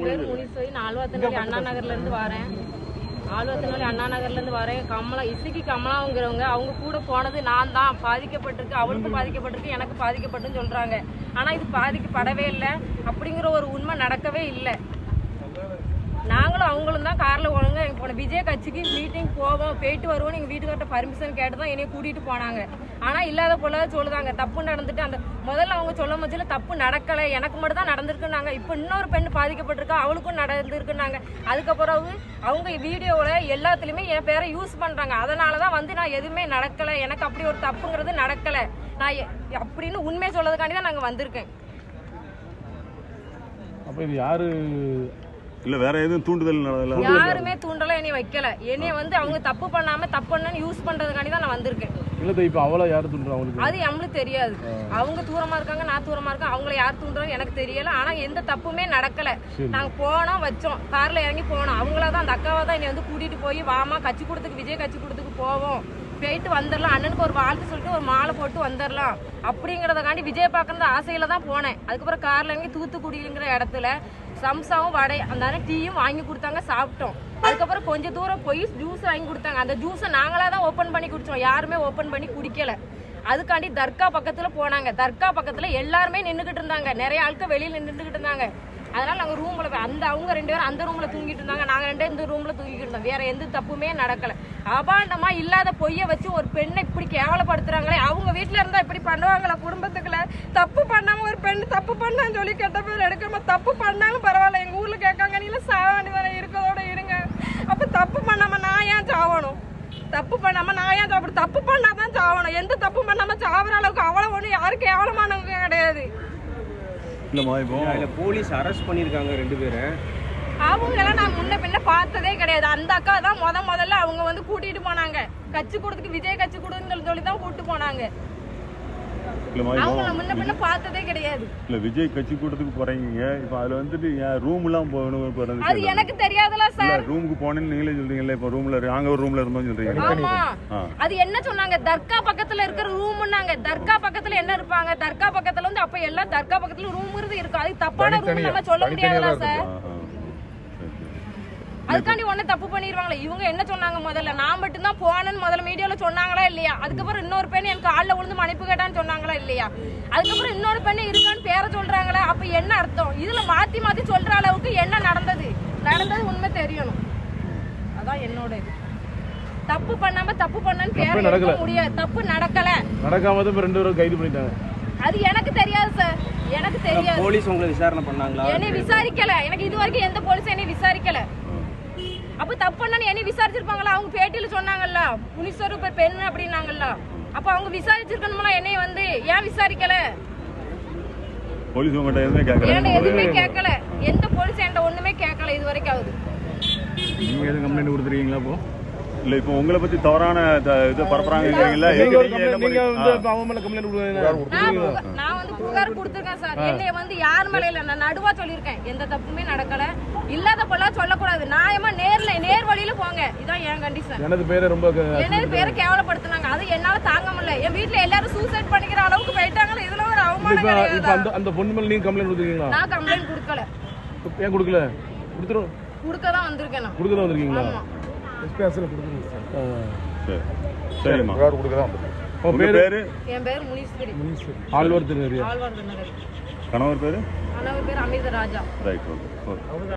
பேர் முனிஸ்வரி. நான் ஆழ்வார்த்தனஹள்ளி அண்ணா நகர்ல இருந்து வரேன். ஆழ்வார்த்தனஹள்ளி அண்ணா நகர்ல இருந்து வரேன். கமலா இசைக்கு கமலாங்கிறவங்க அவங்க கூட போனது நான் தான். பாதிக்கப்பட்டிருக்கு, அவளுக்கும் பாதிக்கப்பட்டிருக்கு, எனக்கு பாதிக்கப்பட்டுன்னு சொல்றாங்க. ஆனா இது பாதிக்கப்படவே இல்லை அப்படிங்கிற ஒரு உண்மை நடக்கவே இல்லை. நாங்களும் அவங்களும் தான் கார்ல ஒழுங்க போன விஜய் கட்சிக்கு மீட்டிங் போவோம், போயிட்டு வருவோம், எங்க வீட்டுக்கார்ட்ட பர்மிஷன் கேட்டு தான் என்னைய கூட்டிட்டு போனாங்க. ஆனா இல்லாத போல சொல்லுதாங்க தப்பு நடந்துட்டு. அந்த முதல்ல அவங்க சொல்ல மத்தியில தப்பு நடக்கலை, எனக்கு மட்டும் தான் நடந்திருக்குன்னாங்க. இப்போ இன்னொரு பெண் பாதிக்கப்பட்டிருக்கா, அவளுக்கும் நடந்திருக்குன்னாங்க. அதுக்கப்புறம் அவங்க வீடியோவில் எல்லாத்துலேயுமே என் பேரை யூஸ் பண்ணுறாங்க. அதனால தான் வந்து நான் எதுவுமே நடக்கலை, எனக்கு அப்படி ஒரு தப்புங்கிறது நடக்கலை நான் அப்படின்னு உண்மையை சொல்லதுக்காண்டி தான் நாங்கள் வந்திருக்கேன். அப்போ இது யாரு இல்ல வேற எதுவும் தூண்டுதல் யாருமே தூண்டல என்னைய வைக்கல. என்னைய வந்து அவங்க தப்பு பண்ணாம தப்பு பண்ணு யூஸ் பண்றதுக்காண்டி தான் நான் வந்திருக்கேன். இல்ல இப்ப அவள யாரு தூண்டுறா உங்களுக்கு? அது நம்மளுக்கு தெரியாது. அவங்க தூரமா இருக்காங்க, நான் தூரமா இருக்கேன். அவங்கள யார் தூண்டுறாங்க எனக்கு தெரியல. ஆனா எந்த தப்புமே நடக்கல. நாங்க போனோம், வச்சோம், கார்ல இறங்கி போனோம். அவங்களதான் அந்த அக்காவை தான் என்னை வந்து கூட்டிட்டு போய் வாமா கட்சி கூடத்துக்கு விஜய் கட்சி கூடத்துக்கு போவோம், போயிட்டு வந்துடலாம், அண்ணனுக்கு ஒரு வாழ்த்து சொல்லிட்டு ஒரு மாலை போட்டு வந்துடலாம் அப்படிங்கறதுக்காண்டி விஜய் பார்க்கறது ஆசையில தான் போனேன். அதுக்கப்புறம் கார்ல இறங்கி தூத்துக்குடிங்கிற இடத்துல சம்சாவும் வடை அந்த டீயும் வாங்கி கொடுத்தாங்க, சாப்பிட்டோம். அதுக்கப்புறம் கொஞ்சம் தூரம் போய் ஜூஸ் வாங்கி கொடுத்தாங்க. அந்த ஜூஸை நாங்களா தான் ஓப்பன் பண்ணி குடிச்சோம், யாருமே ஓப்பன் பண்ணி குடிக்கல. அதுக்காண்டி தர்கா பக்கத்துல போனாங்க. தர்கா பக்கத்துல எல்லாருமே நின்றுகிட்டு இருந்தாங்க, நிறைய ஆட்கள் வெளியில நின்றுகிட்டு இருந்தாங்க. அதனால நாங்க ரூம்ல அவங்க 2 பேரும் அந்த ரூம்ல தூங்கிட்டு இருந்தாங்க, நாங்க 2 இந்த ரூம்ல தூங்கிட்டு இருந்தோம். வேற எந்த தப்புமே நடக்கல. அபாண்டமா இல்லாத பொய்ய வச்சு ஒரு பெண்ணை இப்படி கேவலப்படுத்துறாங்களே. அவங்க வீட்டுல இருந்தா இப்படி பண்ணுவாங்களா? குடும்பத்துக்குள்ள தப்பு பண்ணாம ஒரு பெண் தப்பு பண்ணான்னு சொல்லி கெட்ட பேர் எடுக்காம, தப்பு பண்ணாலும் பரவாயில்ல, எங்க ஊர்ல கேட்காங்க நீல சாவாண்டி தானே இருக்கதோட இருங்க. அப்ப தப்பு பண்ணாம நான் ஏன் சாவணும்? தப்பு பண்ணாம நான் ஏன் சாப்பிடும்? தப்பு பண்ணாதான் சாவணும். எந்த தப்பு பண்ணாம சாவற அளவுக்கு அவ்வளவு ஒண்ணு யாரும் கேவலமானவங்க கிடையாது. போலீஸ் அரெஸ்ட் பண்ணிருக்காங்க 2 பேரை. அவங்களெல்லாம் நான் முன்ன பின்ன பார்த்ததே கிடையாது. அந்த அக்கா தான் முதல்ல அவங்க வந்து கூட்டிட்டு போனாங்க. கட்சி கூடத்துக்கு விஜய் கட்சி கூடன்னு சொல்லி தான் கூட்டு போனாங்க. அவங்கள முன்ன பின்ன பார்த்ததே கிடையாது. இல்ல விஜய் கட்சி கூட்டத்துக்கு போறீங்க, இப்ப அதுல வந்துட்டு ரூம் எல்லாம் போகணும். அது எனக்கு தெரியாதுல சார். ரூமுக்கு போனேன்னு நீங்களே சொல்றீங்கல்ல, இப்ப ரூம்ல நாங்க ஒரு ரூம்ல இருந்தோம் சொல்றீங்க. ஆமா, அது என்ன சொன்னாங்க, தர்கா பக்கத்துல இருக்கிற ரூம்னாங்க. தர்கா பக்கத்துல என்ன இருப்பாங்க? தர்கா பக்கத்துல வந்து அப்ப எல்லாம் தர்கா பக்கத்துல ரூம்ங்கிறது இருக்கும். அது தப்பான ரூம் நம்ம சொல்ல முடியாதுல சார். அதுக்காண்டி ஒண்ணு தப்பு பண்ணிடுவாங்களே. இவங்க என்ன சொன்னாங்க, முதல்ல நான் மட்டும் தான் போனேன்னு முதல்ல மீடியால சொன்னாங்களா இல்லையா? அதுக்கப்புறம் இன்னொரு பெண் எனக்கு காலில் விழுந்து மன்னிப்பு கேட்டான்னு சொன்னாங்களா இல்லையா? அதுக்கப்புறம் இன்னொரு பெண்ணு இருக்கான்னு பேரை சொல்றாங்களா? அப்ப என்ன அர்த்தம்? இதுல மாத்தி மாத்தி சொல்ற அளவுக்கு என்ன நடந்தது உண்மை தெரியணும். அதான் என்னோட இது. தப்பு பண்ணாம தப்பு பண்ணன்னு பேரை எடுக்க முடியாது. தப்பு நடக்கல, நடக்காம தான் 2 பேரும் கைது பண்ணிட்டாங்க. அது எனக்கு தெரியாது சார், எனக்கு தெரியாது. போலீஸ் உங்களை விசாரணை பண்ணாங்களா? என்னை விசாரிக்கல. எனக்கு இது வரைக்கும் எந்த போலீஸ் என்னை விசாரிக்கல. அப்ப தப்பு பண்ணு என்னை விசாரிச்சிருப்பாங்களா? அவங்க பேட்டியில சொன்னாங்கல்ல முனிஸ்வரு பெண் அப்படின்னாங்கல்ல. அப்ப அவங்க விசாரிச்சிருக்கணும்ல, என்னை வந்து ஏன் விசாரிக்கல? போலீஸ் உங்ககிட்ட எதுவுமே கேட்கல. எந்த போலீஸ் என்கிட்ட ஒண்ணுமே கேட்கல இது வரைக்கும். ஆகுது. நீங்க எதுவும் கம்ப்ளைண்ட் கொடுத்துருக்கீங்களா? இப்போ இல்ல இப்ப உங்களை பத்தி தவறான இதை பரப்புறாங்க. நான் வந்து புகார் கொடுத்துருக்கேன் சார். என்னைய வந்து யார் மேல இல்ல, நான் நடுவா சொல்லியிருக்கேன். எந்த தப்புமே நடக்கல. இல்லாத பொருளா சொல்லக்கூடாது. நியாயமா நேர் வழியில போங்க. இதான் என் கண்டிஷன். எனது பேரை கேவலப்படுத்தினாங்க. அது என்னால தாங்க முடியல. என் வீட்டுல எல்லாரும் சூசைட் பண்ணிக்கிற அளவுக்கு போயிட்டாங்க. இதுல ஒரு அவமானம். அந்த பொண்ணு மேல நீங்க கம்ப்ளைண்ட் கொடுத்துருக்கீங்களா? நான் கம்ப்ளைண்ட் கொடுக்கல. ஏன் கொடுக்கல? கொடுக்கதான் வந்திருக்கேன். நான் கொடுக்கதான் வந்திருக்கீங்களா? ஆமா. சரிம்மா. என் பேர் முனீஸ்வரி. ஆழ்வார்த்தனஹள்ளி. ஆழ்வார்த்தனஹள்ளி. கணவர் பேரு அமிர்த ராஜா. ரைட். ஓகே.